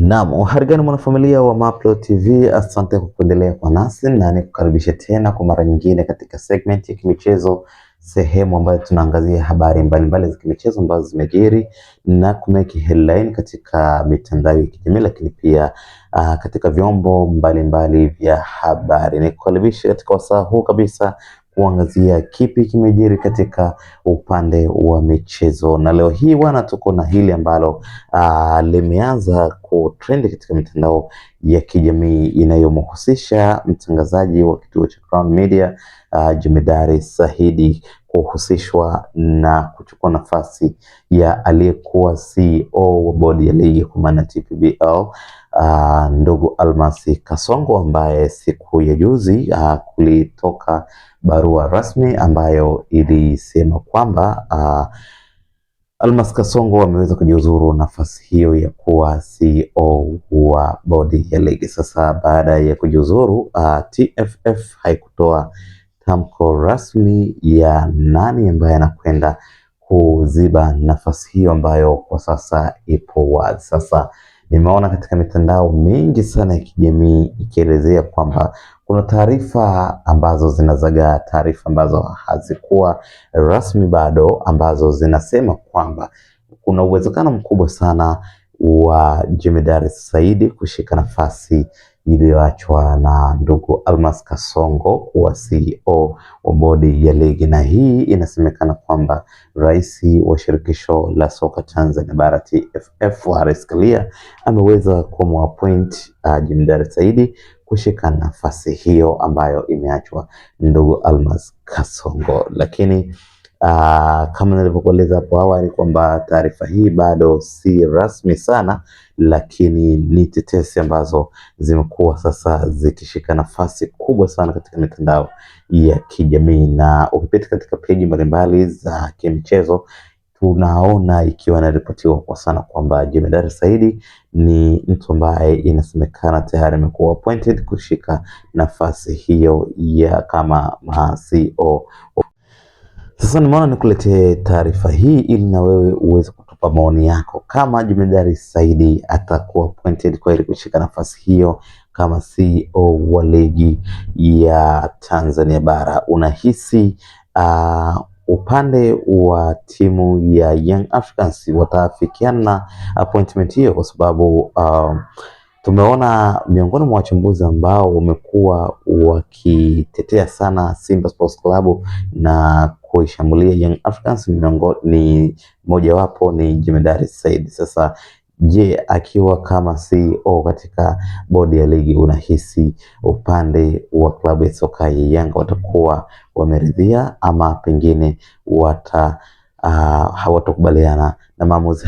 Naam, uhari gani mwanafamilia wa Mapro TV, asante kwa kuendelea kwa nasi na nikukaribisha tena kwa mara nyingine katika segment ya kimichezo, sehemu ambayo tunaangazia habari mbalimbali za kimichezo ambazo zimejiri na kumeki headline katika mitandao ya kijamii, lakini pia katika vyombo mbalimbali vya habari. Nikukaribisha katika wasaa huu kabisa kuangazia kipi kimejiri katika upande wa michezo, na leo hii bwana, tuko na hili ambalo limeanza kutrend katika mitandao ya kijamii inayomhusisha mtangazaji wa kituo cha Crown Media Jemedari Saidi kuhusishwa na kuchukua nafasi ya aliyekuwa CEO wa bodi ya ligi kwa maana TPBL, ndugu Almasi Kasongo, ambaye siku ya juzi kulitoka barua rasmi ambayo ilisema kwamba Almasi Kasongo ameweza kujiuzuru nafasi hiyo ya kuwa CEO wa bodi ya ligi. Sasa baada ya kujiuzuru, TFF haikutoa tamko rasmi ya nani ambaye anakwenda kuziba nafasi hiyo ambayo kwa sasa ipo wazi. Sasa nimeona katika mitandao mingi sana ya kijamii ikielezea kwamba kuna taarifa ambazo zinazagaa, taarifa ambazo hazikuwa rasmi bado, ambazo zinasema kwamba kuna uwezekano mkubwa sana wa Jemedari Saidi kushika nafasi iliyoachwa na ndugu Almasi Kasongo kuwa CEO wa bodi ya ligi, na hii inasemekana kwamba rais wa shirikisho la soka Tanzania bara TFF Wallace Karia ameweza kumappoint Jemedari Saidi kushika nafasi hiyo ambayo imeachwa ndugu Almasi Kasongo. Lakini kama nilivyokueleza hapo awali kwamba taarifa hii bado si rasmi sana, lakini ni tetesi ambazo zimekuwa sasa zikishika nafasi kubwa sana katika mitandao ya kijamii, na ukipita katika peji mbalimbali za kimichezo tunaona ikiwa inaripotiwa kwa sana kwamba Jemedari Saidi ni mtu ambaye inasemekana tayari amekuwa appointed kushika nafasi hiyo ya kama CEO. Sasa nimeona nikuletee taarifa hii ili na wewe uweze kutupa maoni yako. Kama Jemedari Saidi atakuwa appointed kwa ili kushika nafasi hiyo kama CEO wa ligi ya Tanzania bara, unahisi upande wa timu ya Young Africans watafikiana na appointment hiyo? Kwa sababu tumeona miongoni mwa wachambuzi ambao wamekuwa wakitetea sana Simba Sports Club na kuishambulia Young Africans ni mojawapo ni Jemedari Saidi. Sasa je, akiwa kama CEO katika bodi ya ligi, unahisi upande wa klabu ya soka ya Yanga watakuwa wameridhia ama pengine hawatakubaliana na maamuzi?